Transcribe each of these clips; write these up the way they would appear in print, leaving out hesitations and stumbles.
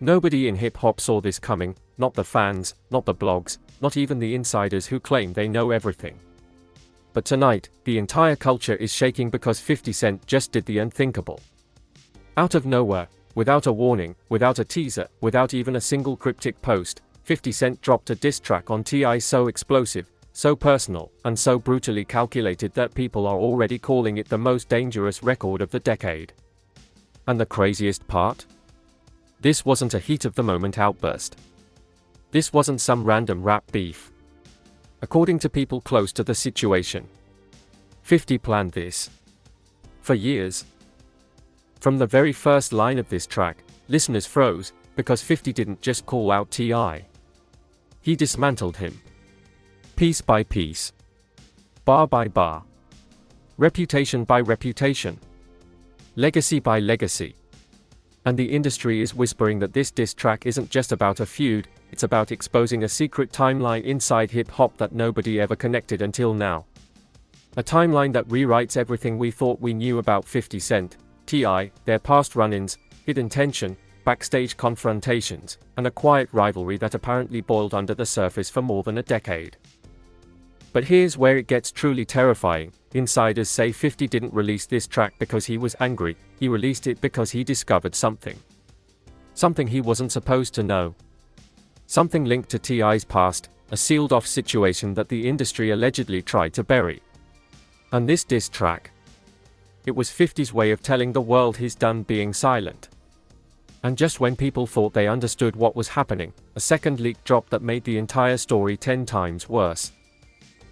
Nobody in hip-hop saw this coming, not the fans, not the blogs, not even the insiders who claim they know everything. But tonight, the entire culture is shaking because 50 Cent just did the unthinkable. Out of nowhere, without a warning, without a teaser, without even a single cryptic post, 50 Cent dropped a diss track on T.I. so explosive, so personal, and so brutally calculated that people are already calling it the most dangerous record of the decade. And the craziest part? This wasn't a heat-of-the-moment outburst. This wasn't some random rap beef. According to people close to the situation, 50 planned this for years. From the very first line of this track, listeners froze, because 50 didn't just call out T.I. He dismantled him. Piece by piece. Bar by bar. Reputation by reputation. Legacy by legacy. And the industry is whispering that this diss track isn't just about a feud, it's about exposing a secret timeline inside hip-hop that nobody ever connected until now. A timeline that rewrites everything we thought we knew about 50 Cent, T.I., their past run-ins, hidden tension, backstage confrontations, and a quiet rivalry that apparently boiled under the surface for more than a decade. But here's where it gets truly terrifying. Insiders say 50 didn't release this track because he was angry, he released it because he discovered something. Something he wasn't supposed to know. Something linked to T.I.'s past, a sealed-off situation that the industry allegedly tried to bury. And this diss track? It was 50's way of telling the world he's done being silent. And just when people thought they understood what was happening, a second leak dropped that made the entire story 10 times worse.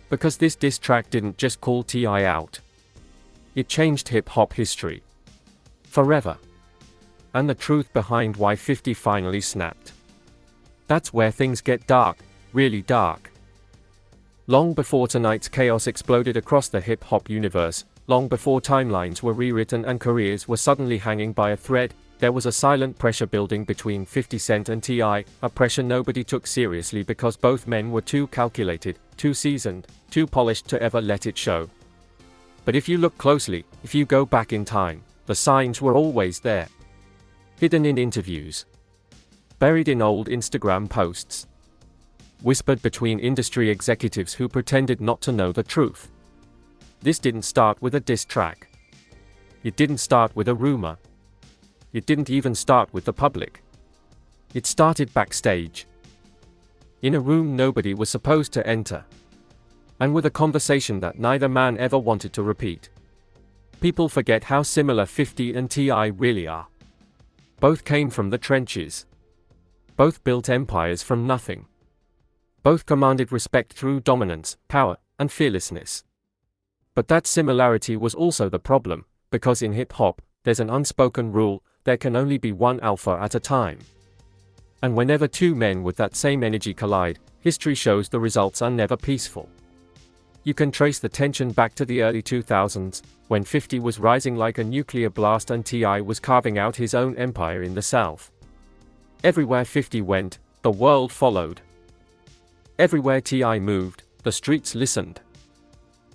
Because this diss track didn't just call T.I. out. It changed hip-hop history. Forever. And the truth behind why 50 finally snapped. That's where things get dark, really dark. Long before tonight's chaos exploded across the hip-hop universe, long before timelines were rewritten and careers were suddenly hanging by a thread, there was a silent pressure building between 50 Cent and T.I., a pressure nobody took seriously because both men were too calculated, too seasoned, too polished to ever let it show. But if you look closely, if you go back in time, the signs were always there. Hidden in interviews. Buried in old Instagram posts. Whispered between industry executives who pretended not to know the truth. This didn't start with a diss track. It didn't start with a rumor. It didn't even start with the public. It started backstage. In a room nobody was supposed to enter. And with a conversation that neither man ever wanted to repeat. People forget how similar 50 and T.I. really are. Both came from the trenches. Both built empires from nothing. Both commanded respect through dominance, power, and fearlessness. But that similarity was also the problem, because in hip-hop, there's an unspoken rule: there can only be one alpha at a time. And whenever two men with that same energy collide, history shows the results are never peaceful. You can trace the tension back to the early 2000s, when 50 was rising like a nuclear blast and T.I. was carving out his own empire in the South. Everywhere 50 went, the world followed. Everywhere T.I. moved, the streets listened.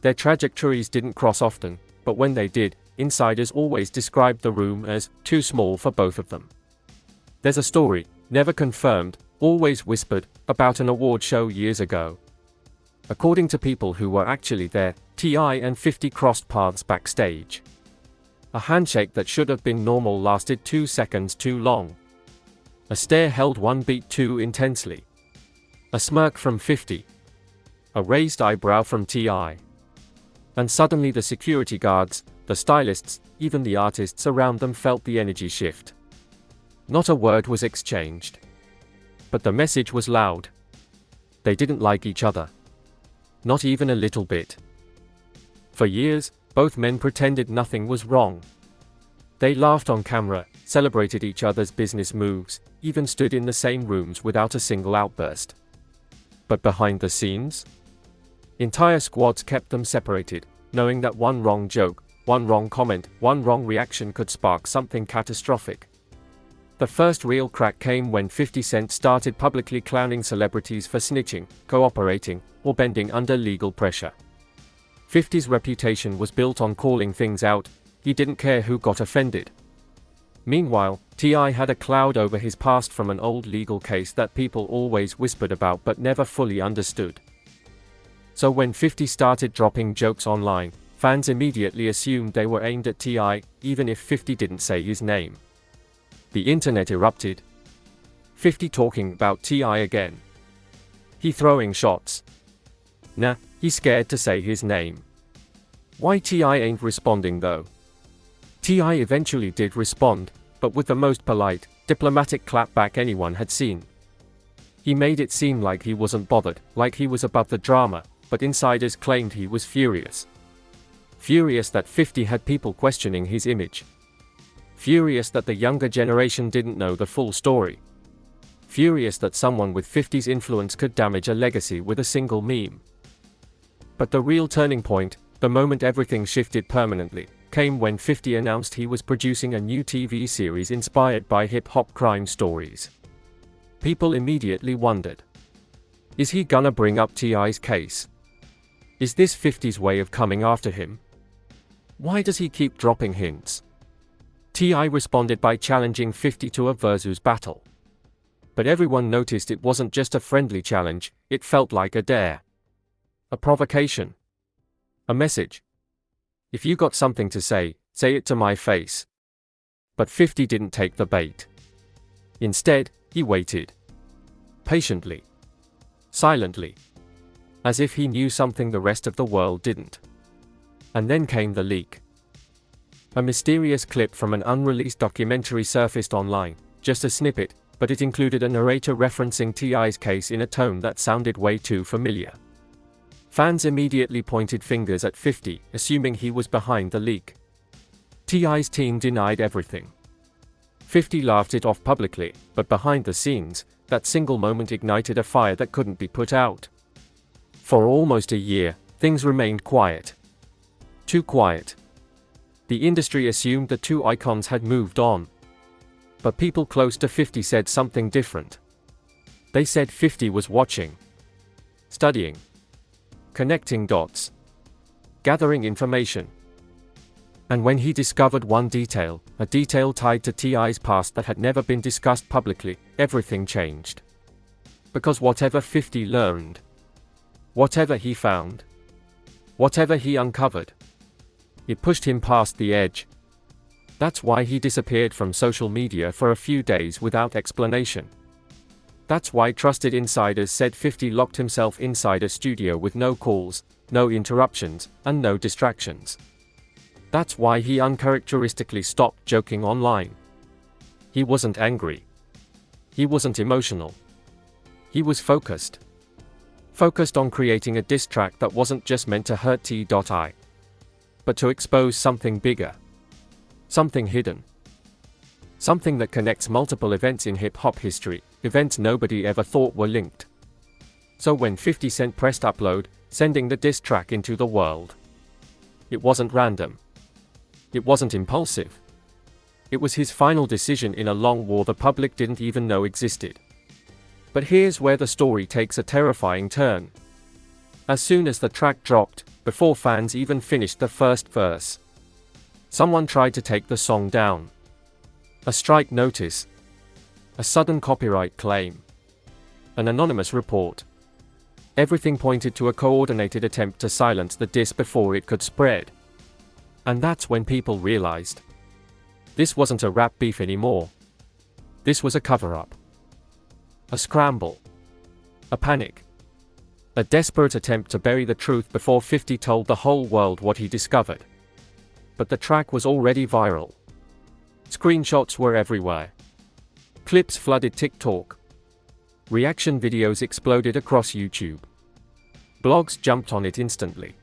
Their trajectories didn't cross often, but when they did, insiders always described the room as too small for both of them. There's a story, never confirmed, always whispered, about an award show years ago. According to people who were actually there, T.I. and 50 crossed paths backstage. A handshake that should have been normal lasted 2 seconds too long. A stare held one beat too intensely. A smirk from 50. A raised eyebrow from T.I. And suddenly the security guards, the stylists, even the artists around them felt the energy shift. Not a word was exchanged. But the message was loud. They didn't like each other. Not even a little bit. For years, both men pretended nothing was wrong. They laughed on camera, celebrated each other's business moves, even stood in the same rooms without a single outburst. But behind the scenes? Entire squads kept them separated, knowing that one wrong joke, one wrong comment, one wrong reaction could spark something catastrophic. The first real crack came when 50 Cent started publicly clowning celebrities for snitching, cooperating, or bending under legal pressure. 50's reputation was built on calling things out. He didn't care who got offended. Meanwhile, T.I. had a cloud over his past from an old legal case that people always whispered about but never fully understood. So when 50 started dropping jokes online, fans immediately assumed they were aimed at T.I., even if 50 didn't say his name. The internet erupted. 50 talking about T.I. again. He throwing shots. Nah, he's scared to say his name. Why T.I. ain't responding though? T.I. eventually did respond, but with the most polite, diplomatic clapback anyone had seen. He made it seem like he wasn't bothered, like he was above the drama, but insiders claimed he was furious. Furious that 50 had people questioning his image. Furious that the younger generation didn't know the full story. Furious that someone with 50's influence could damage a legacy with a single meme. But the real turning point, the moment everything shifted permanently, came when 50 announced he was producing a new TV series inspired by hip-hop crime stories. People immediately wondered. Is he gonna bring up T.I.'s case? Is this 50's way of coming after him? Why does he keep dropping hints? T.I. responded by challenging 50 to a versus battle. But everyone noticed it wasn't just a friendly challenge, it felt like a dare. A provocation. A message. If you got something to say it to my face. But 50 didn't take the bait. Instead, he waited. Patiently. Silently. As if he knew something the rest of the world didn't. And then came the leak. A mysterious clip from an unreleased documentary surfaced online, just a snippet, but it included a narrator referencing T.I.'s case in a tone that sounded way too familiar. Fans immediately pointed fingers at 50, assuming he was behind the leak. T.I.'s team denied everything. 50 laughed it off publicly, but behind the scenes, that single moment ignited a fire that couldn't be put out. For almost a year, things remained quiet. Too quiet. The industry assumed the two icons had moved on. But people close to 50 said something different. They said 50 was watching. Studying. Connecting dots. Gathering information. And when he discovered one detail, a detail tied to T.I.'s past that had never been discussed publicly, everything changed. Because whatever 50 learned, whatever he found, whatever he uncovered, it pushed him past the edge. That's why he disappeared from social media for a few days without explanation. That's why trusted insiders said 50 locked himself inside a studio with no calls, no interruptions, and no distractions. That's why he uncharacteristically stopped joking online. He wasn't angry. He wasn't emotional. He was focused. Focused on creating a diss track that wasn't just meant to hurt T.I., but to expose something bigger. Something hidden. Something that connects multiple events in hip-hop history, events nobody ever thought were linked. So when 50 Cent pressed upload, sending the diss track into the world, it wasn't random. It wasn't impulsive. It was his final decision in a long war the public didn't even know existed. But here's where the story takes a terrifying turn. As soon as the track dropped, before fans even finished the first verse, someone tried to take the song down. A strike notice. A sudden copyright claim. An anonymous report. Everything pointed to a coordinated attempt to silence the diss before it could spread. And that's when people realized. This wasn't a rap beef anymore. This was a cover-up. A scramble. A panic. A desperate attempt to bury the truth before 50 told the whole world what he discovered. But the track was already viral. Screenshots were everywhere. Clips flooded TikTok. Reaction videos exploded across YouTube. Blogs jumped on it instantly.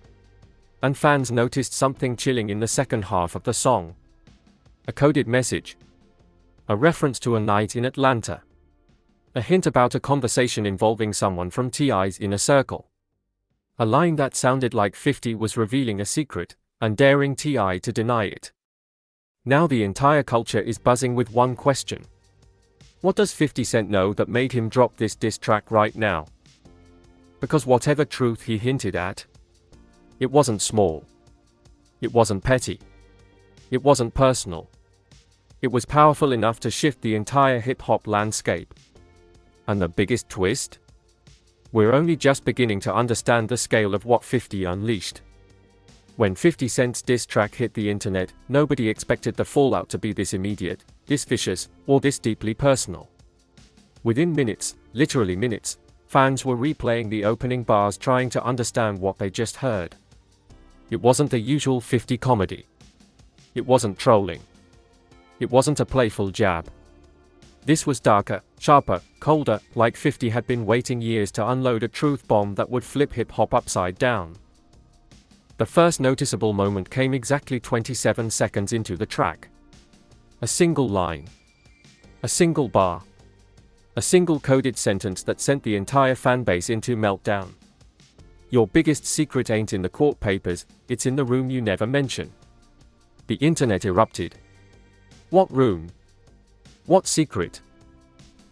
And fans noticed something chilling in the second half of the song. A coded message. A reference to a night in Atlanta. A hint about a conversation involving someone from T.I.'s inner circle. A line that sounded like 50 was revealing a secret, and daring T.I. to deny it. Now the entire culture is buzzing with one question. What does 50 Cent know that made him drop this diss track right now? Because whatever truth he hinted at, it wasn't small. It wasn't petty. It wasn't personal. It was powerful enough to shift the entire hip-hop landscape. And the biggest twist? We're only just beginning to understand the scale of what 50 unleashed. When 50 Cent's diss track hit the internet, nobody expected the fallout to be this immediate, this vicious, or this deeply personal. Within minutes, literally minutes, fans were replaying the opening bars trying to understand what they just heard. It wasn't the usual 50 comedy. It wasn't trolling. It wasn't a playful jab. This was darker, sharper, colder, like 50 had been waiting years to unload a truth bomb that would flip hip-hop upside down. The first noticeable moment came exactly 27 seconds into the track. A single line. A single bar. A single coded sentence that sent the entire fanbase into meltdown. Your biggest secret ain't in the court papers, it's in the room you never mention. The internet erupted. What room? What secret?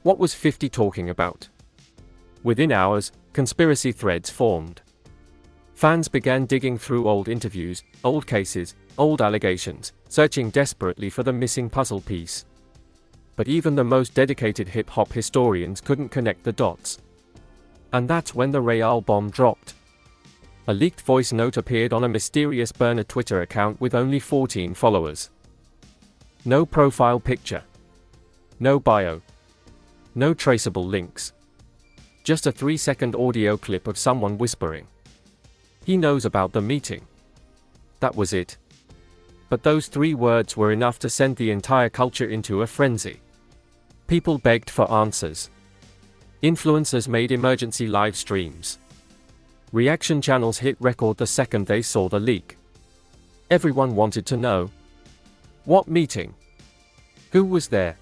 What was 50 talking about? Within hours, conspiracy threads formed. Fans began digging through old interviews, old cases, old allegations, searching desperately for the missing puzzle piece. But even the most dedicated hip-hop historians couldn't connect the dots. And that's when the Real bomb dropped. A leaked voice note appeared on a mysterious burner Twitter account with only 14 followers. No profile picture. No bio. No traceable links. Just a 3-second audio clip of someone whispering. He knows about the meeting. That was it. But those 3 words were enough to send the entire culture into a frenzy. People begged for answers. Influencers made emergency live streams. Reaction channels hit record the second they saw the leak. Everyone wanted to know. What meeting? Who was there?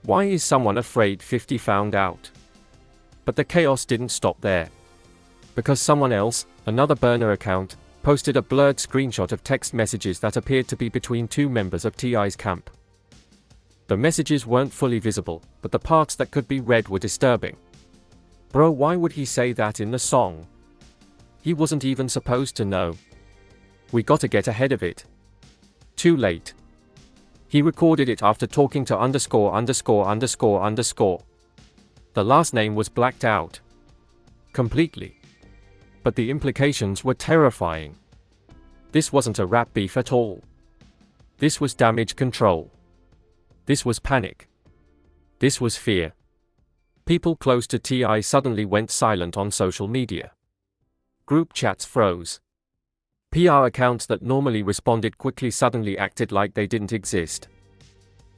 Why is someone afraid 50 found out? But the chaos didn't stop there. Because someone else, another burner account, posted a blurred screenshot of text messages that appeared to be between 2 members of T.I.'s camp. The messages weren't fully visible, but the parts that could be read were disturbing. Bro, why would he say that in the song? He wasn't even supposed to know. We gotta get ahead of it. Too late. He recorded it after talking to _______. The last name was blacked out. Completely. But the implications were terrifying. This wasn't a rap beef at all. This was damage control. This was panic. This was fear. People close to T.I. suddenly went silent on social media. Group chats froze. PR accounts that normally responded quickly suddenly acted like they didn't exist.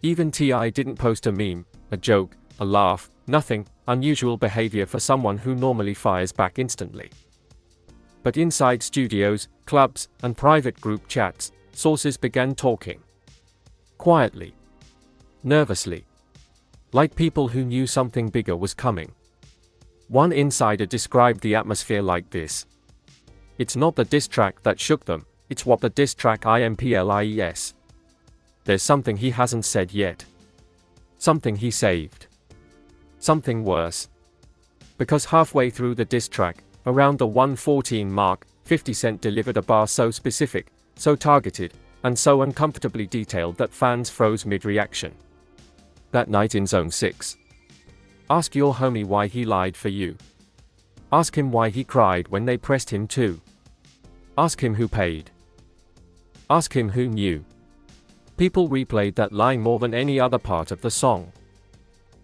Even T.I. didn't post a meme, a joke, a laugh, nothing. Unusual behavior for someone who normally fires back instantly. But inside studios, clubs, and private group chats, sources began talking. Quietly. Nervously. Like people who knew something bigger was coming. One insider described the atmosphere like this. It's not the diss track that shook them, it's what the diss track implies. There's something he hasn't said yet. Something he saved. Something worse. Because halfway through the diss track, around the 1:14 mark, 50 Cent delivered a bar so specific, so targeted, and so uncomfortably detailed that fans froze mid-reaction. That night in Zone 6. Ask your homie why he lied for you. Ask him why he cried when they pressed him to. Ask him who paid. Ask him who knew. People replayed that line more than any other part of the song.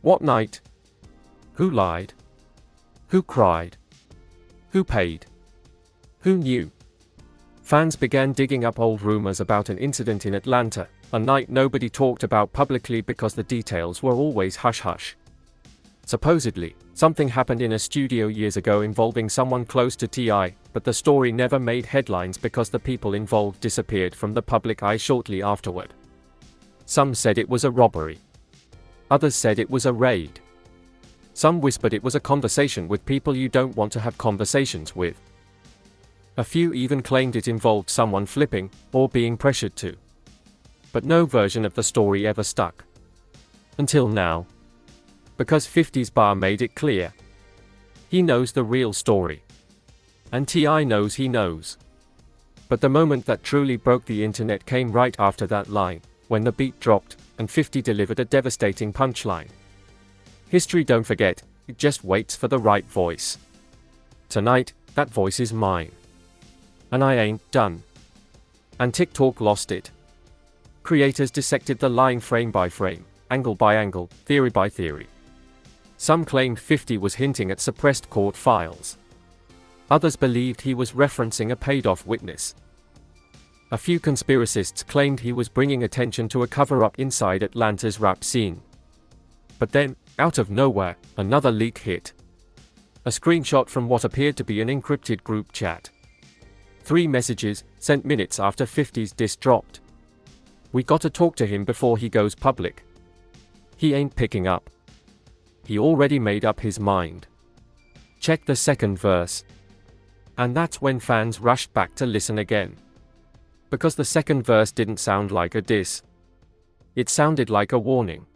What night? Who lied? Who cried? Who paid? Who knew? Fans began digging up old rumors about an incident in Atlanta, a night nobody talked about publicly because the details were always hush-hush. Supposedly, something happened in a studio years ago involving someone close to T.I., but the story never made headlines because the people involved disappeared from the public eye shortly afterward. Some said it was a robbery. Others said it was a raid. Some whispered it was a conversation with people you don't want to have conversations with. A few even claimed it involved someone flipping, or being pressured to. But no version of the story ever stuck. Until now. Because 50's bar made it clear. He knows the real story. And T.I. knows he knows. But the moment that truly broke the internet came right after that line, when the beat dropped, and 50 delivered a devastating punchline. History, don't forget, it just waits for the right voice. Tonight, that voice is mine. And I ain't done. And TikTok lost it. Creators dissected the line frame by frame, angle by angle, theory by theory. Some claimed 50 was hinting at suppressed court files. Others believed he was referencing a paid-off witness. A few conspiracists claimed he was bringing attention to a cover-up inside Atlanta's rap scene. But then, out of nowhere, another leak hit. A screenshot from what appeared to be an encrypted group chat. 3 messages, sent minutes after 50's diss dropped. We gotta talk to him before he goes public. He ain't picking up. He already made up his mind. Check the second verse. And that's when fans rushed back to listen again. Because the second verse didn't sound like a diss. It sounded like a warning.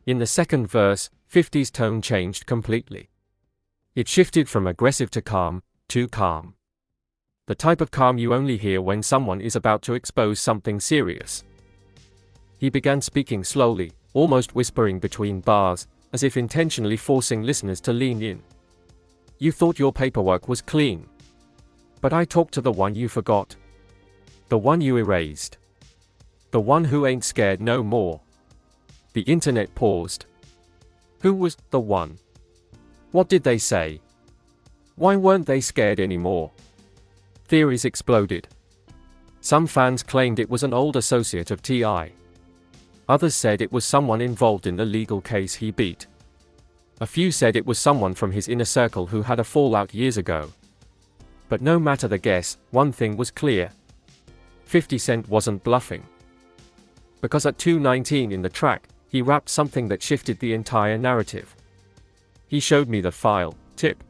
In the second verse, 50's tone changed completely. It shifted from aggressive to calm, too calm. The type of calm you only hear when someone is about to expose something serious. He began speaking slowly, almost whispering between bars, as if intentionally forcing listeners to lean in. You thought your paperwork was clean. But I talked to the one you forgot. The one you erased. The one who ain't scared no more. The internet paused. Who was the one? What did they say? Why weren't they scared anymore? Theories exploded. Some fans claimed it was an old associate of T.I. Others said it was someone involved in the legal case he beat. A few said it was someone from his inner circle who had a fallout years ago. But no matter the guess, one thing was clear. 50 Cent wasn't bluffing. Because at 2:19 in the track, he rapped something that shifted the entire narrative. He showed me the file, tip.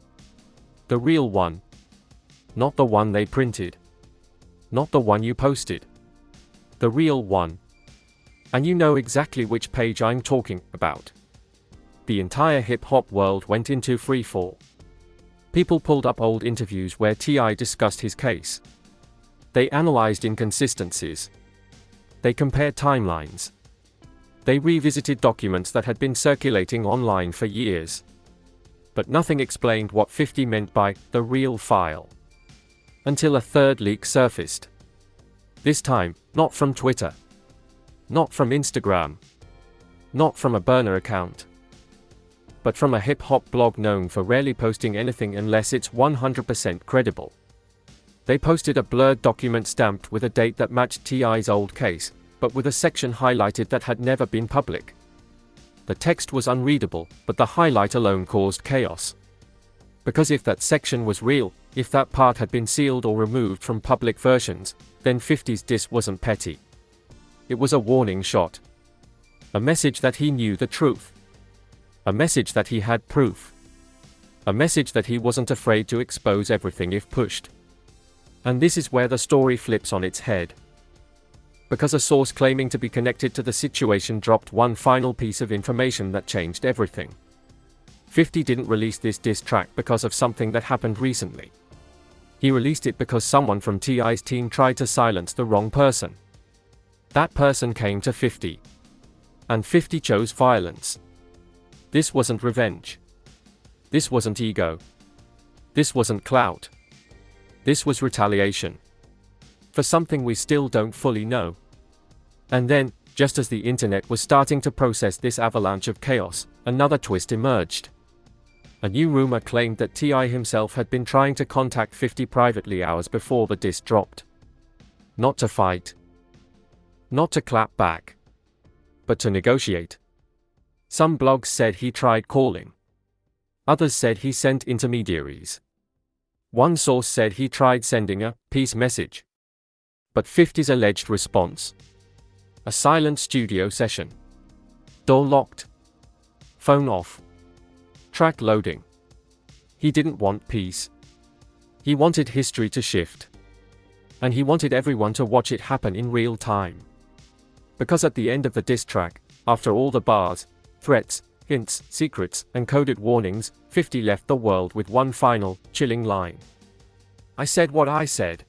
The real one. Not the one they printed. Not the one you posted. The real one. And you know exactly which page I'm talking about. The entire hip-hop world went into freefall. People pulled up old interviews where T.I. discussed his case. They analyzed inconsistencies. They compared timelines. They revisited documents that had been circulating online for years. But nothing explained what 50 meant by the real file. Until a third leak surfaced. This time, not from Twitter. Not from Instagram. Not from a burner account. But from a hip-hop blog known for rarely posting anything unless it's 100% credible. They posted a blurred document stamped with a date that matched T.I.'s old case, but with a section highlighted that had never been public. The text was unreadable, but the highlight alone caused chaos. Because if that section was real, if that part had been sealed or removed from public versions, then 50's diss wasn't petty. It was a warning shot. A message that he knew the truth. A message that he had proof. A message that he wasn't afraid to expose everything if pushed. And this is where the story flips on its head. Because a source claiming to be connected to the situation dropped one final piece of information that changed everything. 50 didn't release this diss track because of something that happened recently. He released it because someone from T.I.'s team tried to silence the wrong person. That person came to 50. And 50 chose violence. This wasn't revenge. This wasn't ego. This wasn't clout. This was retaliation. For something we still don't fully know. And then, just as the internet was starting to process this avalanche of chaos, another twist emerged. A new rumor claimed that T.I. himself had been trying to contact 50 privately hours before the diss dropped. Not to fight. Not to clap back. But to negotiate. Some blogs said he tried calling. Others said he sent intermediaries. One source said he tried sending a peace message. But 50's alleged response. A silent studio session. Door locked. Phone off. Track loading. He didn't want peace. He wanted history to shift. And he wanted everyone to watch it happen in real time. Because at the end of the diss track, after all the bars, threats, hints, secrets, and coded warnings, 50 left the world with one final, chilling line. I said what I said.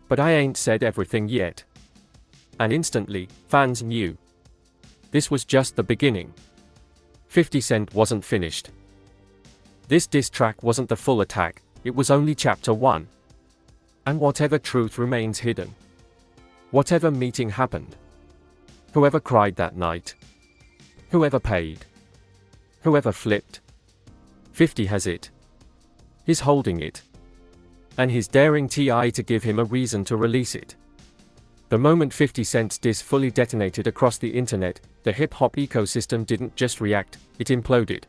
But I ain't said everything yet. And instantly, fans knew. This was just the beginning. 50 Cent wasn't finished. This diss track wasn't the full attack, it was only chapter 1. And whatever truth remains hidden. Whatever meeting happened. Whoever cried that night. Whoever paid. Whoever flipped. 50 has it. He's holding it. And he's daring T.I. to give him a reason to release it. The moment 50 Cent's diss fully detonated across the internet, the hip-hop ecosystem didn't just react, it imploded.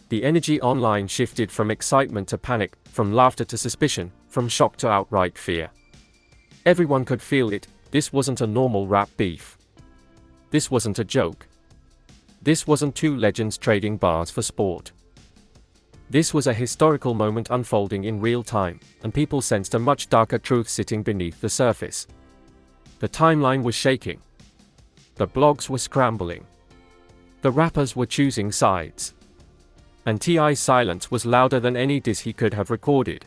The energy online shifted from excitement to panic, from laughter to suspicion, from shock to outright fear. Everyone could feel it, this wasn't a normal rap beef. This wasn't a joke. This wasn't two legends trading bars for sport. This was a historical moment unfolding in real time, and people sensed a much darker truth sitting beneath the surface. The timeline was shaking. The blogs were scrambling. The rappers were choosing sides. And T.I.'s silence was louder than any diss he could have recorded.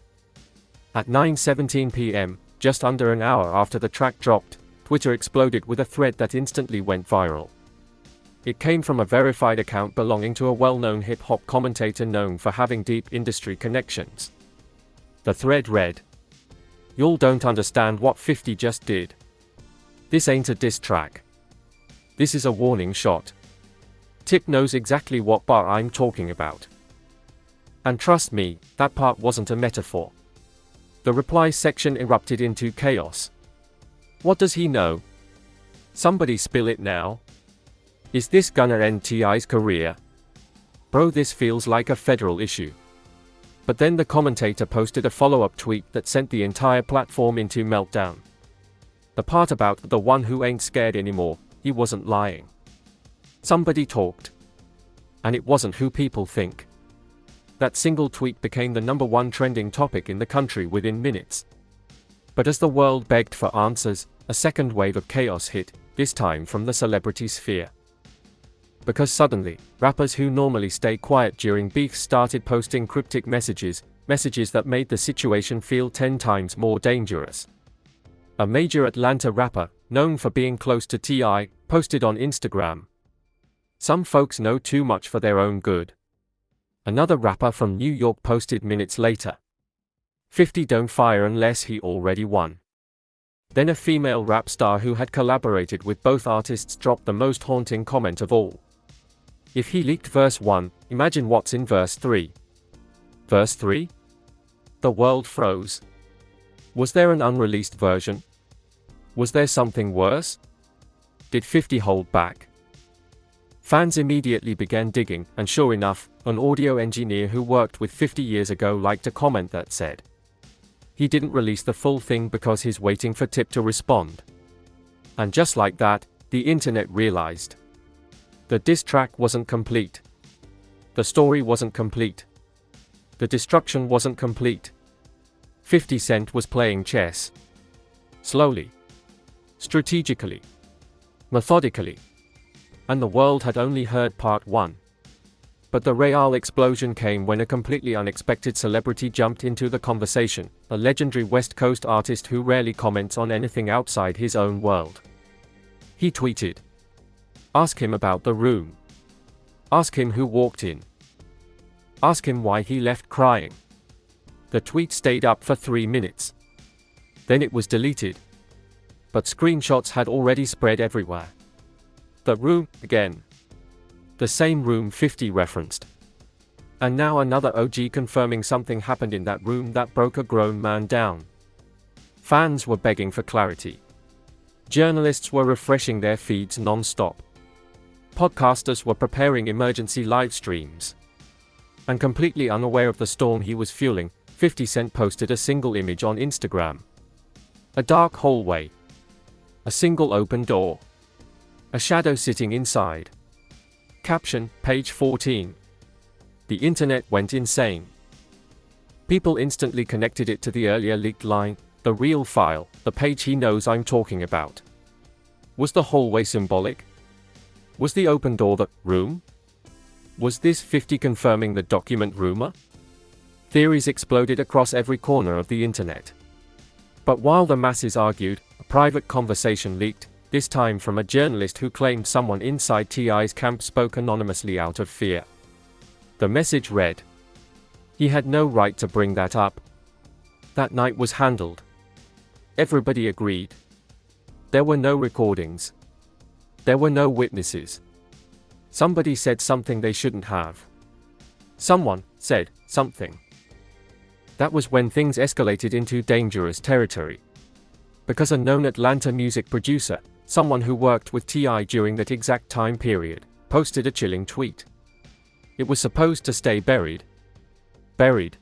At 9:17 p.m., just under an hour after the track dropped, Twitter exploded with a thread that instantly went viral. It came from a verified account belonging to a well-known hip-hop commentator known for having deep industry connections. The thread read, "Y'all don't understand what 50 just did. This ain't a diss track. This is a warning shot. Tip knows exactly what bar I'm talking about. And trust me, that part wasn't a metaphor." The reply section erupted into chaos. What does he know? Somebody spill it now. Is this gonna end T.I.'s career? Bro, this feels like a federal issue. But then the commentator posted a follow-up tweet that sent the entire platform into meltdown. The part about the one who ain't scared anymore, he wasn't lying. Somebody talked. And it wasn't who people think. That single tweet became the #1 trending topic in the country within minutes. But as the world begged for answers, a second wave of chaos hit, this time from the celebrity sphere. Because suddenly, rappers who normally stay quiet during beefs started posting cryptic messages that made the situation feel 10 times more dangerous. A major Atlanta rapper, known for being close to T.I., posted on Instagram, "Some folks know too much for their own good." Another rapper from New York posted minutes later, "50 don't fire unless he already won." Then a female rap star who had collaborated with both artists dropped the most haunting comment of all. "If he leaked verse 1, imagine what's in verse 3. Verse 3? The world froze. Was there an unreleased version? Was there something worse? Did 50 hold back?" Fans immediately began digging, and sure enough, an audio engineer who worked with 50 years ago liked a comment that said, "He didn't release the full thing because he's waiting for Tip to respond." And just like that, the internet realized. The diss track wasn't complete. The story wasn't complete. The destruction wasn't complete. 50 Cent was playing chess. Slowly. Strategically. Methodically. And the world had only heard part 1. But the real explosion came when a completely unexpected celebrity jumped into the conversation, a legendary West Coast artist who rarely comments on anything outside his own world. He tweeted, "Ask him about the room. Ask him who walked in. Ask him why he left crying." The tweet stayed up for 3 minutes. Then it was deleted. But screenshots had already spread everywhere. The room, again. The same room 50 referenced. And now another OG confirming something happened in that room that broke a grown man down. Fans were begging for clarity. Journalists were refreshing their feeds non-stop. Podcasters were preparing emergency live streams. And completely unaware of the storm he was fueling, 50 Cent posted a single image on Instagram. A dark hallway. A single open door. A shadow sitting inside. Caption, page 14. The internet went insane. People instantly connected it to the earlier leaked line, "The real file, the page he knows I'm talking about." Was the hallway symbolic? Was the open door the room? Was this 50 confirming the document rumor? Theories exploded across every corner of the internet. But while the masses argued, a private conversation leaked, this time from a journalist who claimed someone inside T.I.'s camp spoke anonymously out of fear. The message read, "He had no right to bring that up. That night was handled. Everybody agreed. There were no recordings. There were no witnesses. Somebody said something they shouldn't have. Someone said something." That was when things escalated into dangerous territory. Because a known Atlanta music producer, someone who worked with T.I. during that exact time period, posted a chilling tweet. It was supposed to stay buried. Buried.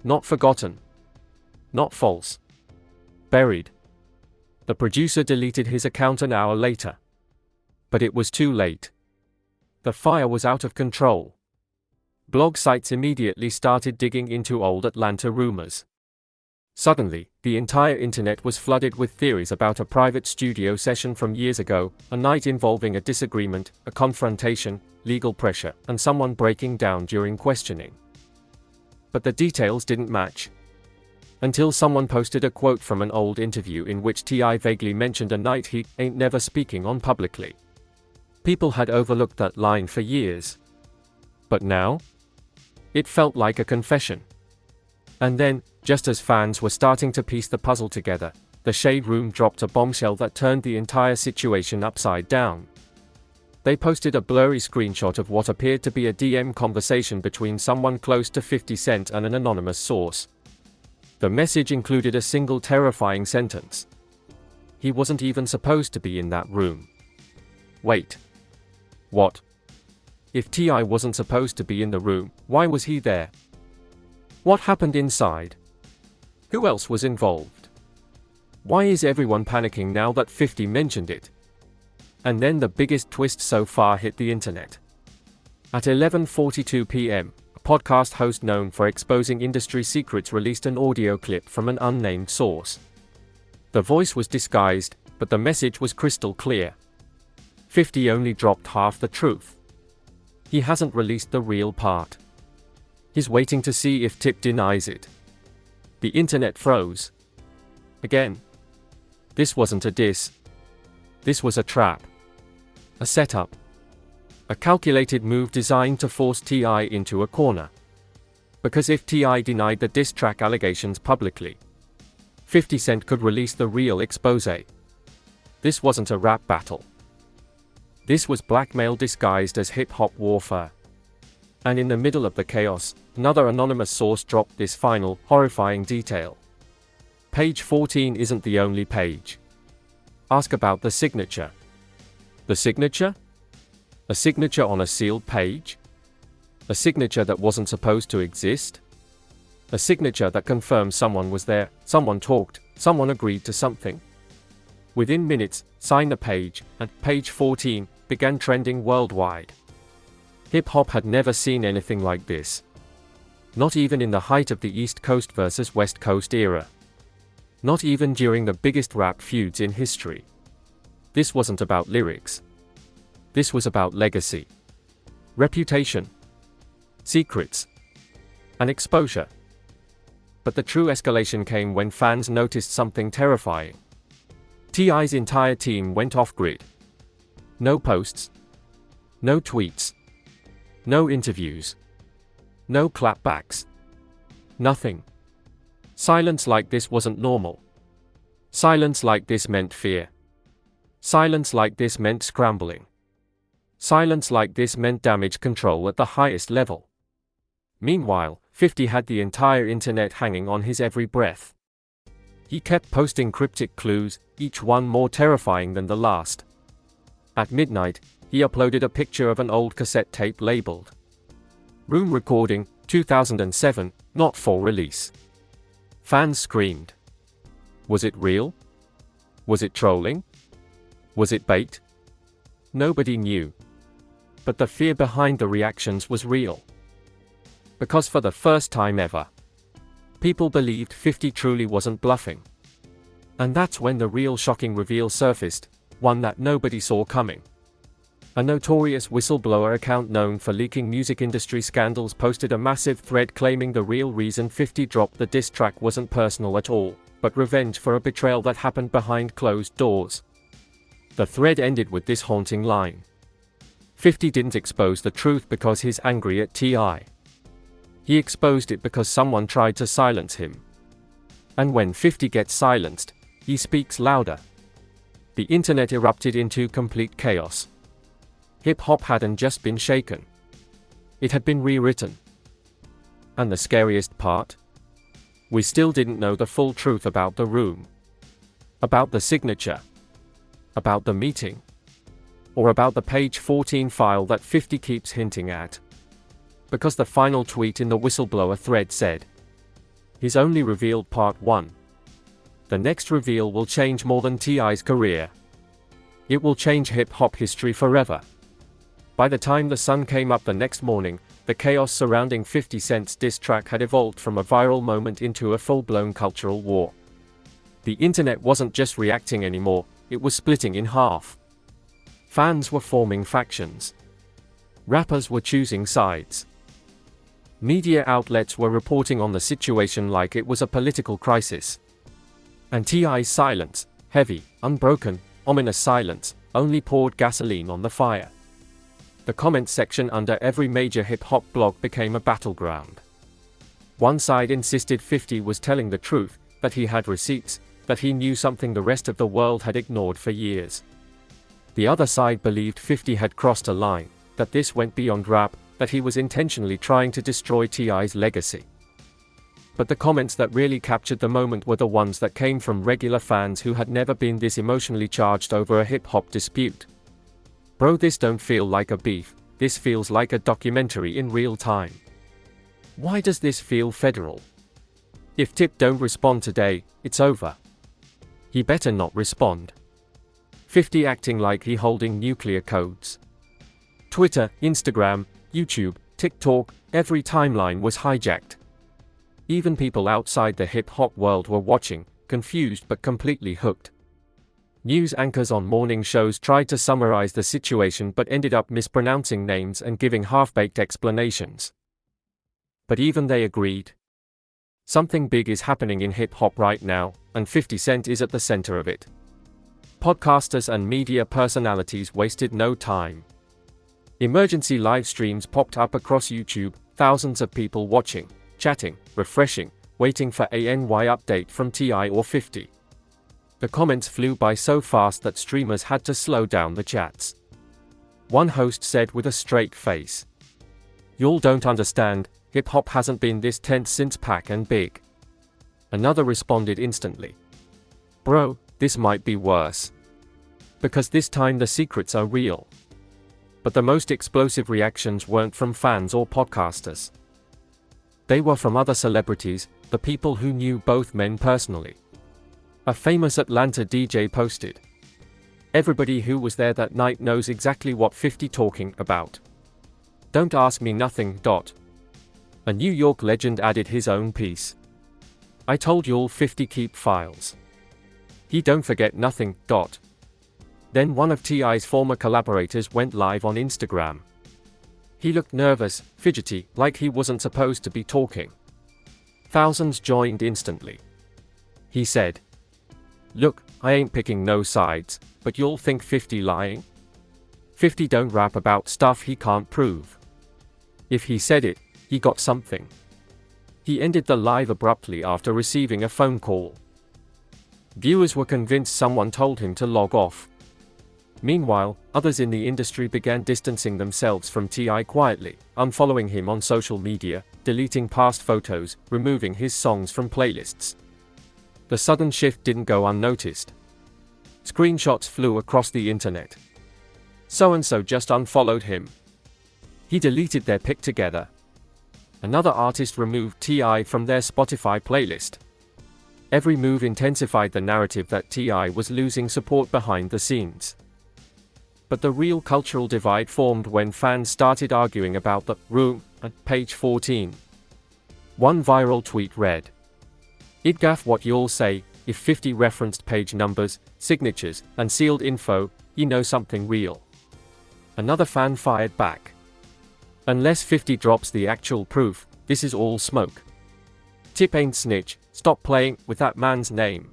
Not forgotten. Not false. Buried. The producer deleted his account an hour later. But it was too late. The fire was out of control. Blog sites immediately started digging into old Atlanta rumors. Suddenly, the entire internet was flooded with theories about a private studio session from years ago, a night involving a disagreement, a confrontation, legal pressure, and someone breaking down during questioning. But the details didn't match. Until someone posted a quote from an old interview in which T.I. vaguely mentioned a night he ain't never speaking on publicly. People had overlooked that line for years. But now? It felt like a confession. And then, just as fans were starting to piece the puzzle together, the Shade Room dropped a bombshell that turned the entire situation upside down. They posted a blurry screenshot of what appeared to be a DM conversation between someone close to 50 Cent and an anonymous source. The message included a single terrifying sentence. "He wasn't even supposed to be in that room." Wait. What? If T.I. wasn't supposed to be in the room, why was he there? What happened inside? Who else was involved? Why is everyone panicking now that 50 mentioned it? And then the biggest twist so far hit the internet. At 11:42 p.m., a podcast host known for exposing industry secrets released an audio clip from an unnamed source. The voice was disguised, but the message was crystal clear. 50 only dropped half the truth. He hasn't released the real part. He's waiting to see if Tip denies it. The internet froze. Again. This wasn't a diss. This was a trap. A setup. A calculated move designed to force T.I. into a corner. Because if T.I. denied the diss track allegations publicly, 50 Cent could release the real expose. This wasn't a rap battle. This was blackmail disguised as hip-hop warfare. And in the middle of the chaos, another anonymous source dropped this final, horrifying detail. Page 14 isn't the only page. Ask about the signature. The signature? A signature on a sealed page? A signature that wasn't supposed to exist? A signature that confirms someone was there, someone talked, someone agreed to something. Within minutes, sign the page, and page 14 began trending worldwide. Hip-hop had never seen anything like this. Not even in the height of the East Coast versus West Coast era. Not even during the biggest rap feuds in history. This wasn't about lyrics. This was about legacy. Reputation. Secrets. And exposure. But the true escalation came when fans noticed something terrifying. T.I.'s entire team went off-grid. No posts. No tweets. No interviews. No clapbacks. Nothing. Silence like this wasn't normal. Silence like this meant fear. Silence like this meant scrambling. Silence like this meant damage control at the highest level. Meanwhile, 50 had the entire internet hanging on his every breath. He kept posting cryptic clues, each one more terrifying than the last. At midnight, he uploaded a picture of an old cassette tape labeled Room Recording, 2007, not for release. Fans screamed. Was it real? Was it trolling? Was it bait? Nobody knew. But the fear behind the reactions was real. Because for the first time ever, people believed 50 truly wasn't bluffing. And that's when the real shocking reveal surfaced, one that nobody saw coming. A notorious whistleblower account known for leaking music industry scandals posted a massive thread claiming the real reason 50 dropped the diss track wasn't personal at all, but revenge for a betrayal that happened behind closed doors. The thread ended with this haunting line. 50 didn't expose the truth because he's angry at T.I. He exposed it because someone tried to silence him. And when 50 gets silenced, he speaks louder. The internet erupted into complete chaos. Hip-hop hadn't just been shaken. It had been rewritten. And the scariest part? We still didn't know the full truth about the room. About the signature. About the meeting. Or about the page 14 file that 50 keeps hinting at. Because the final tweet in the whistleblower thread said, "He's only revealed part 1. The next reveal will change more than T.I.'s career. It will change hip-hop history forever." By the time the sun came up the next morning, the chaos surrounding 50 Cent's diss track had evolved from a viral moment into a full-blown cultural war. The internet wasn't just reacting anymore, it was splitting in half. Fans were forming factions. Rappers were choosing sides. Media outlets were reporting on the situation like it was a political crisis. And T.I.'s silence, heavy, unbroken, ominous silence, only poured gasoline on the fire. The comments section under every major hip-hop blog became a battleground. One side insisted 50 was telling the truth, that he had receipts, that he knew something the rest of the world had ignored for years. The other side believed 50 had crossed a line, that this went beyond rap, that he was intentionally trying to destroy T.I.'s legacy. But the comments that really captured the moment were the ones that came from regular fans who had never been this emotionally charged over a hip-hop dispute. "Bro, this don't feel like a beef, this feels like a documentary in real time. Why does this feel federal? If Tip don't respond today, it's over. He better not respond." 50 acting like he holding nuclear codes. Twitter, Instagram, YouTube, TikTok, every timeline was hijacked. Even people outside the hip-hop world were watching, confused but completely hooked. News anchors on morning shows tried to summarize the situation but ended up mispronouncing names and giving half-baked explanations. But even they agreed. Something big is happening in hip-hop right now, and 50 Cent is at the center of it. Podcasters and media personalities wasted no time. Emergency live streams popped up across YouTube, thousands of people watching, chatting, refreshing, waiting for a NY update from T.I. or 50. The comments flew by so fast that streamers had to slow down the chats. One host said with a straight face, "Y'all don't understand, hip-hop hasn't been this tense since Pac and Big." Another responded instantly, "Bro, this might be worse. Because this time the secrets are real." But the most explosive reactions weren't from fans or podcasters. They were from other celebrities, the people who knew both men personally. A famous Atlanta DJ posted, "Everybody who was there that night knows exactly what 50 talking about. Don't ask me nothing. A New York legend added his own piece. "I told y'all 50 keep files. He don't forget nothing. Then one of T.I.'s former collaborators went live on Instagram. He looked nervous, fidgety, like he wasn't supposed to be talking. Thousands joined instantly. He said, "Look, I ain't picking no sides, but y'all think 50 lying? 50 don't rap about stuff he can't prove. If he said it, he got something." He ended the live abruptly after receiving a phone call. Viewers were convinced someone told him to log off. Meanwhile, others in the industry began distancing themselves from T.I. quietly, unfollowing him on social media, deleting past photos, removing his songs from playlists. The sudden shift didn't go unnoticed. Screenshots flew across the internet. So-and-so just unfollowed him. He deleted their pic together. Another artist removed T.I. from their Spotify playlist. Every move intensified the narrative that T.I. was losing support behind the scenes. But the real cultural divide formed when fans started arguing about the room at page 14. One viral tweet read, "It gaff what y'all say, if 50 referenced page numbers, signatures, and sealed info, you know something real." Another fan fired back, "Unless 50 drops the actual proof, this is all smoke. Tip ain't snitch, stop playing with that man's name."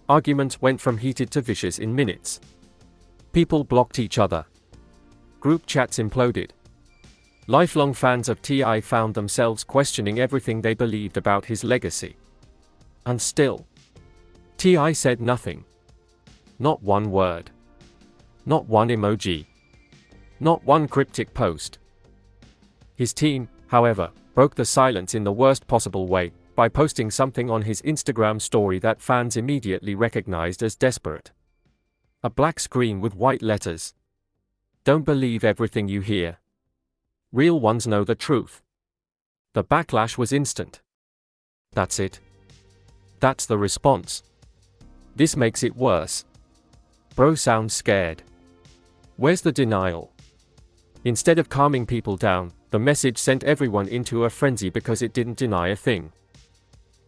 Arguments went from heated to vicious in minutes. People blocked each other. Group chats imploded. Lifelong fans of T.I. found themselves questioning everything they believed about his legacy. And still, T.I. said nothing. Not one word. Not one emoji. Not one cryptic post. His team, however, broke the silence in the worst possible way, by posting something on his Instagram story that fans immediately recognized as desperate. A black screen with white letters. Don't believe everything you hear. Real ones know the truth. The backlash was instant. That's it. That's the response. This makes it worse. Bro sounds scared. Where's the denial? Instead of calming people down, the message sent everyone into a frenzy because it didn't deny a thing.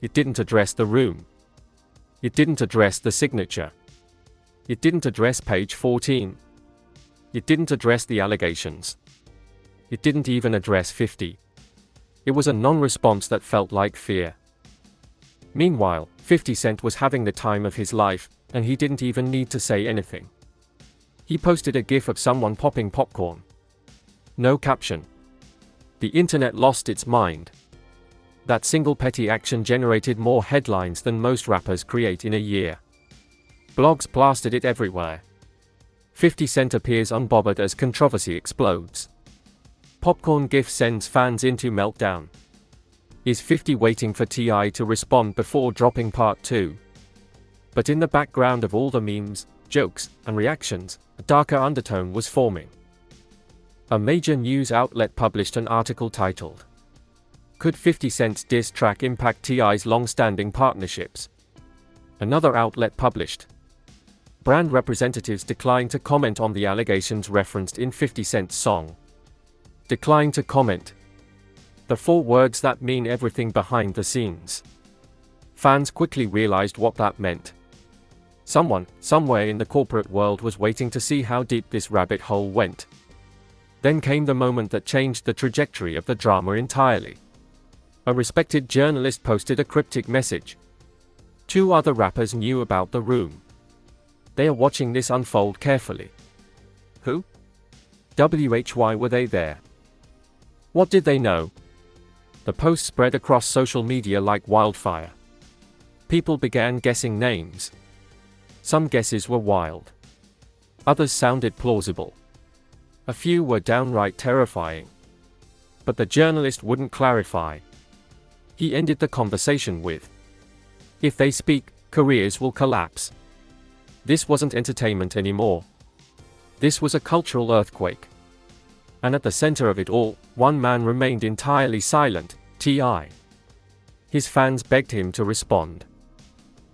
It didn't address the room. It didn't address the signature. It didn't address page 14. It didn't address the allegations. It didn't even address 50. It was a non-response that felt like fear. Meanwhile, 50 Cent was having the time of his life, and he didn't even need to say anything. He posted a gif of someone popping popcorn. No caption. The internet lost its mind. That single petty action generated more headlines than most rappers create in a year. Blogs plastered it everywhere. 50 Cent appears unbothered as controversy explodes. Popcorn gif sends fans into meltdown. Is 50 waiting for T.I. to respond before dropping part 2? But in the background of all the memes, jokes, and reactions, a darker undertone was forming. A major news outlet published an article titled, "Could 50 Cent's diss track impact T.I.'s long-standing partnerships?" Another outlet published, "Brand representatives decline to comment on the allegations referenced in 50 Cent's song." Decline to comment. The 4 words that mean everything behind the scenes. Fans quickly realized what that meant. Someone, somewhere in the corporate world was waiting to see how deep this rabbit hole went. Then came the moment that changed the trajectory of the drama entirely. A respected journalist posted a cryptic message. 2 other rappers knew about the room. They are watching this unfold carefully. Who? Why were they there? What did they know? The post spread across social media like wildfire. People began guessing names. Some guesses were wild. Others sounded plausible. A few were downright terrifying. But the journalist wouldn't clarify. He ended the conversation with, "If they speak, careers will collapse." This wasn't entertainment anymore. This was a cultural earthquake. And at the center of it all, one man remained entirely silent, T.I. His fans begged him to respond.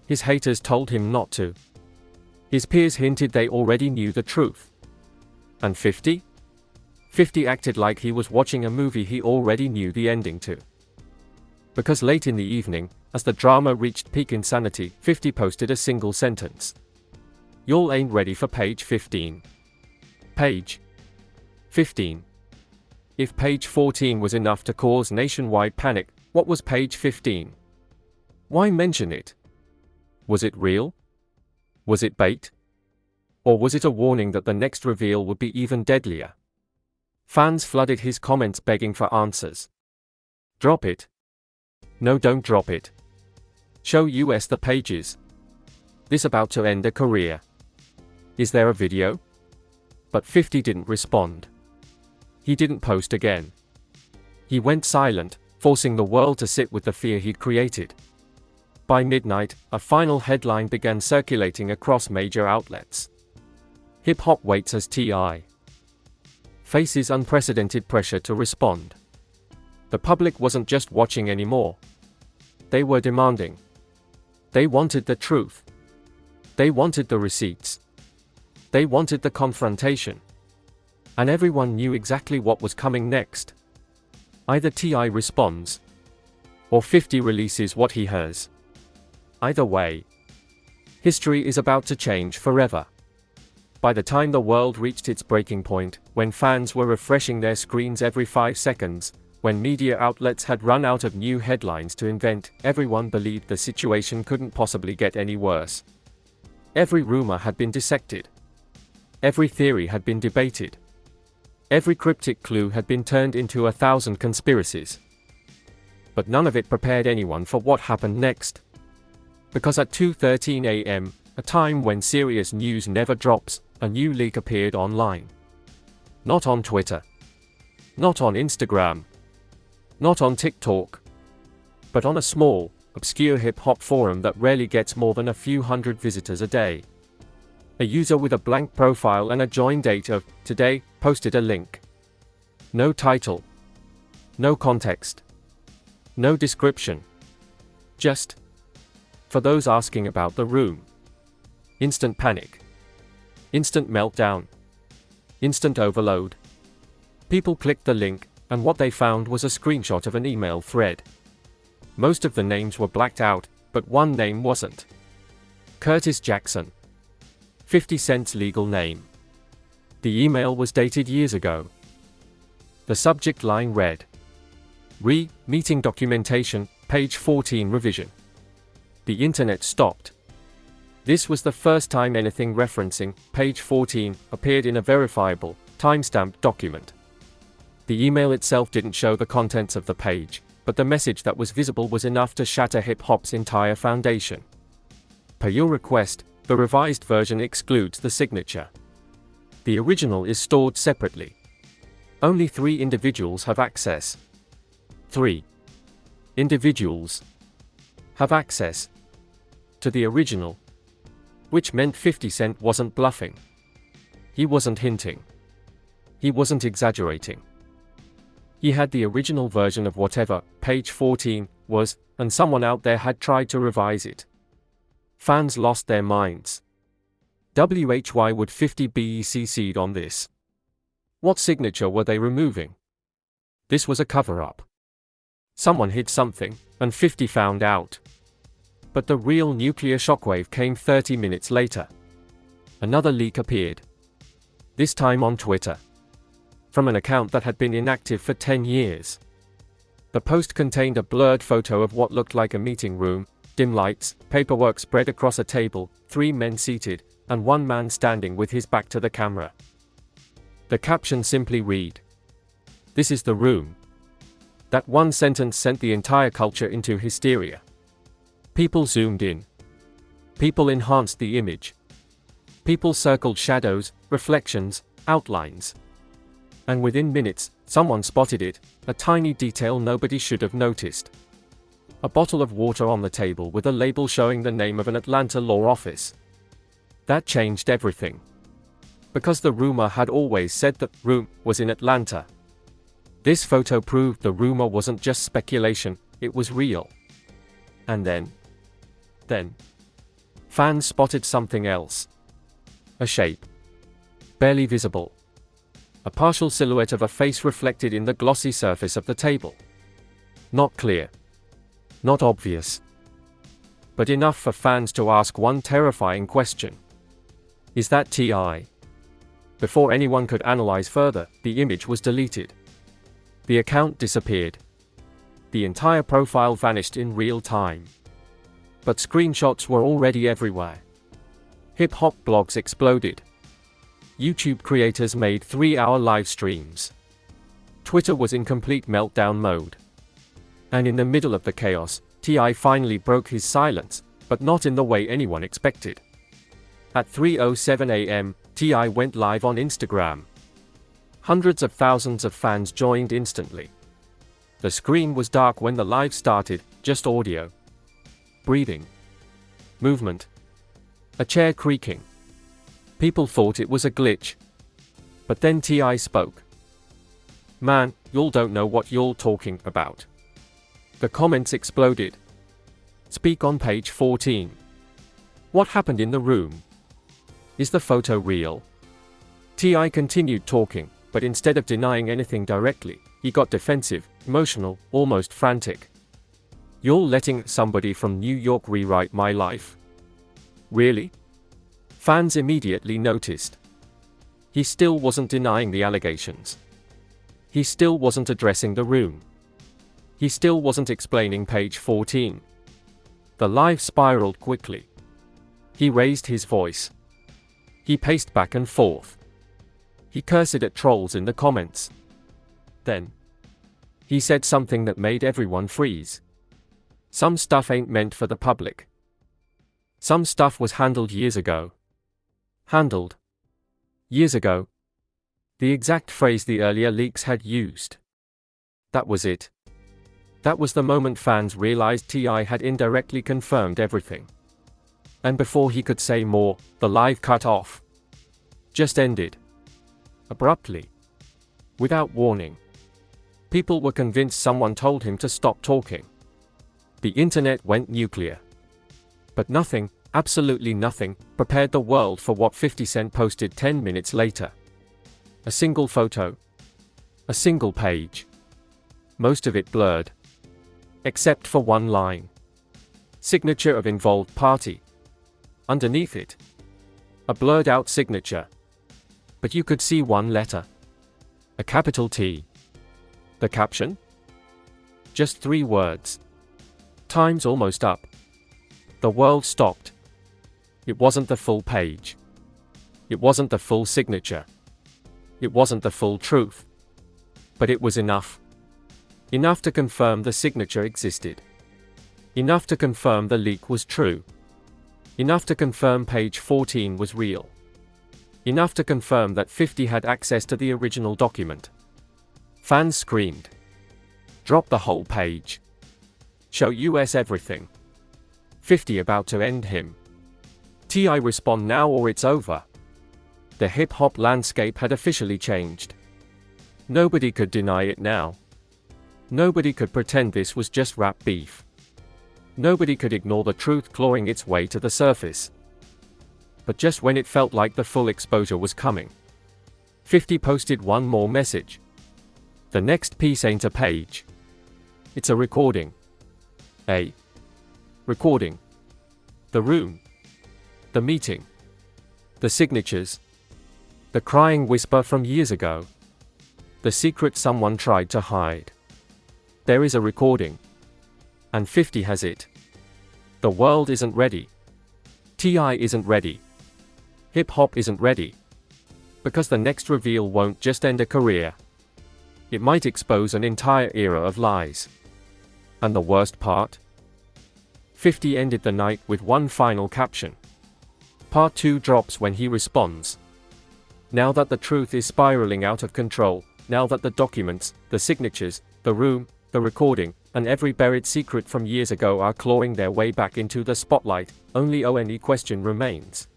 His haters told him not to. His peers hinted they already knew the truth. And 50? 50 acted like he was watching a movie he already knew the ending to. Because late in the evening, as the drama reached peak insanity, 50 posted a single sentence. "Y'all ain't ready for page 15. Page 15. If page 14 was enough to cause nationwide panic, what was page 15? Why mention it? Was it real? Was it bait? Or was it a warning that the next reveal would be even deadlier?" Fans flooded his comments begging for answers. Drop it. No, don't drop it. Show us the pages. This about to end a career. Is there a video? But 50 didn't respond. He didn't post again. He went silent, forcing the world to sit with the fear he'd created. By midnight, a final headline began circulating across major outlets. Hip-hop waits as T.I. faces unprecedented pressure to respond. The public wasn't just watching anymore. They were demanding. They wanted the truth. They wanted the receipts. They wanted the confrontation. And everyone knew exactly what was coming next. Either T.I. responds, or 50 releases what he has. Either way, history is about to change forever. By the time the world reached its breaking point, when fans were refreshing their screens every 5 seconds, when media outlets had run out of new headlines to invent, everyone believed the situation couldn't possibly get any worse. Every rumor had been dissected. Every theory had been debated. Every cryptic clue had been turned into 1,000 conspiracies. But none of it prepared anyone for what happened next. Because at 2:13 a.m., a time when serious news never drops, a new leak appeared online. Not on Twitter. Not on Instagram. Not on TikTok. But on a small, obscure hip-hop forum that rarely gets more than a few hundred visitors a day. A user with a blank profile and a join date of today posted a link. No title. No context. No description. Just, for those asking about the room. Instant panic. Instant meltdown. Instant overload. People clicked the link, and what they found was a screenshot of an email thread. Most of the names were blacked out, but one name wasn't. Curtis Jackson. 50 Cent's legal name. The email was dated years ago. The subject line read, Meeting documentation, page 14 revision. The internet stopped. This was the first time anything referencing page 14 appeared in a verifiable, timestamped document. The email itself didn't show the contents of the page, but the message that was visible was enough to shatter hip-hop's entire foundation. Per your request, the revised version excludes the signature. The original is stored separately. Only 3 individuals have access. 3 individuals have access to the original, which meant 50 Cent wasn't bluffing. He wasn't hinting. He wasn't exaggerating. He had the original version of whatever page 14 was, and someone out there had tried to revise it. Fans lost their minds. Why would 50 be CC'd on this? What signature were they removing? This was a cover-up. Someone hid something, and 50 found out. But the real nuclear shockwave came 30 minutes later. Another leak appeared. This time on Twitter. From an account that had been inactive for 10 years. The post contained a blurred photo of what looked like a meeting room, dim lights, paperwork spread across a table, 3 men seated, and 1 man standing with his back to the camera. The caption simply read, "This is the room." That one sentence sent the entire culture into hysteria. People zoomed in. People enhanced the image. People circled shadows, reflections, outlines. And within minutes, someone spotted it, a tiny detail nobody should have noticed. A bottle of water on the table with a label showing the name of an Atlanta law office. That changed everything. Because the rumor had always said that room was in Atlanta. This photo proved the rumor wasn't just speculation, it was real. And then, fans spotted something else. A shape. Barely visible. A partial silhouette of a face reflected in the glossy surface of the table. Not clear. Not obvious. But enough for fans to ask one terrifying question. Is that T.I.? Before anyone could analyze further, the image was deleted. The account disappeared. The entire profile vanished in real time. But screenshots were already everywhere. Hip-hop blogs exploded. YouTube creators made 3-hour live streams. Twitter was in complete meltdown mode. And in the middle of the chaos, T.I. finally broke his silence, but not in the way anyone expected. At 3:07 a.m., T.I. went live on Instagram. Hundreds of thousands of fans joined instantly. The screen was dark when the live started, just audio. Breathing. Movement. A chair creaking. People thought it was a glitch. But then T.I. spoke. "Man, y'all don't know what y'all talking about." The comments exploded. "Speak on page 14. What happened in the room? Is the photo real?" T.I. continued talking, but instead of denying anything directly, he got defensive, emotional, almost frantic. "You're letting somebody from New York rewrite my life? Really?" Fans immediately noticed. He still wasn't denying the allegations. He still wasn't addressing the room. He still wasn't explaining page 14. The live spiraled quickly. He raised his voice. He paced back and forth. He cursed at trolls in the comments. Then he said something that made everyone freeze. Some stuff ain't meant for the public. Some stuff was handled years ago. Handled. Years ago. The exact phrase the earlier leaks had used. That was it. That was the moment fans realized T.I. had indirectly confirmed everything. And before he could say more, the live cut off. Just ended. Abruptly. Without warning. People were convinced someone told him to stop talking. The internet went nuclear. But nothing, absolutely nothing, prepared the world for what 50 Cent posted 10 minutes later. A single photo. A single page. Most of it blurred. Except for one line. Signature of involved party. Underneath it. A blurred out signature. But you could see one letter. A capital T. The caption? Just 3 words. Time's almost up. The world stopped. It wasn't the full page. It wasn't the full signature. It wasn't the full truth. But it was enough. Enough to confirm the signature existed. Enough to confirm the leak was true. Enough to confirm page 14 was real. Enough to confirm that 50 had access to the original document. Fans screamed. Drop the whole page. Show US everything. 50 about to end him. T.I. respond now or it's over. The hip-hop landscape had officially changed. Nobody could deny it now. Nobody could pretend this was just rap beef. Nobody could ignore the truth clawing its way to the surface. But just when it felt like the full exposure was coming, 50 posted one more message. The next piece ain't a page. It's a recording. A recording. The room. The meeting. The signatures. The crying whisper from years ago. The secret someone tried to hide. There is a recording. And 50 has it. The world isn't ready. T.I. isn't ready. Hip-hop isn't ready. Because the next reveal won't just end a career. It might expose an entire era of lies. And the worst part? 50 ended the night with one final caption. Part 2 drops when he responds. Now that the truth is spiraling out of control, now that the documents, the signatures, the room, the recording, and every buried secret from years ago are clawing their way back into the spotlight, only one question remains.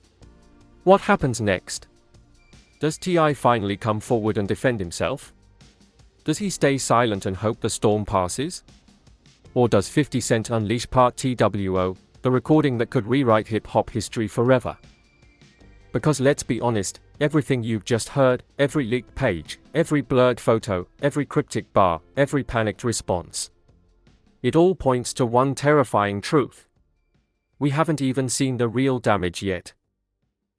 What happens next? Does T.I. finally come forward and defend himself? Does he stay silent and hope the storm passes? Or does 50 Cent unleash Part TWO, the recording that could rewrite hip-hop history forever? Because let's be honest, everything you've just heard, every leaked page, every blurred photo, every cryptic bar, every panicked response, it all points to one terrifying truth. We haven't even seen the real damage yet.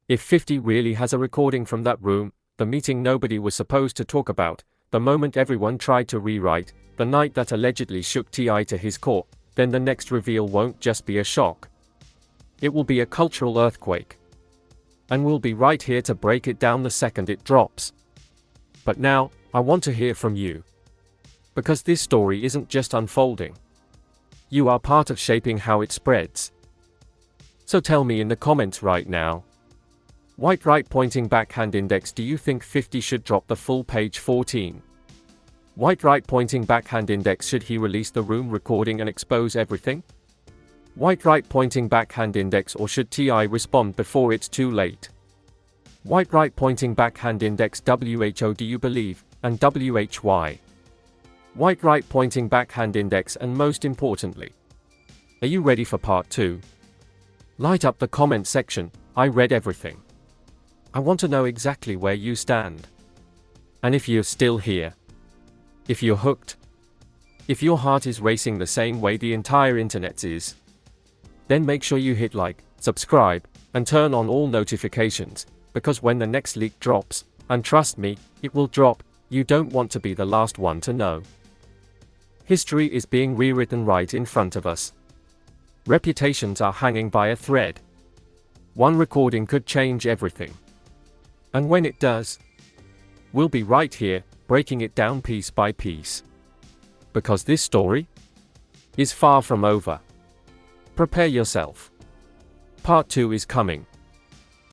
If 50 really has a recording from that room, the meeting nobody was supposed to talk about, the moment everyone tried to rewrite, the night that allegedly shook T.I. to his core, then the next reveal won't just be a shock. It will be a cultural earthquake. And we'll be right here to break it down the second it drops. But now, I want to hear from you. Because this story isn't just unfolding. You are part of shaping how it spreads. So tell me in the comments right now. White right pointing backhand index, do you think 50 should drop the full page 14? White right pointing backhand index, should he release the room recording and expose everything? White right pointing backhand index, or should T.I. respond before it's too late? White right pointing backhand index, WHO, do you believe, and WHY? White right pointing backhand index, and most importantly, are you ready for part 2? Light up the comment section. I read everything. I want to know exactly where you stand. And if you're still here, if you're hooked, if your heart is racing the same way the entire internet is, then make sure you hit like, subscribe, and turn on all notifications, because when the next leak drops, and trust me, it will drop, you don't want to be the last one to know. History is being rewritten right in front of us. Reputations are hanging by a thread. One recording could change everything. And when it does, we'll be right here, breaking it down piece by piece. Because this story is far from over. Prepare yourself. Part 2 is coming.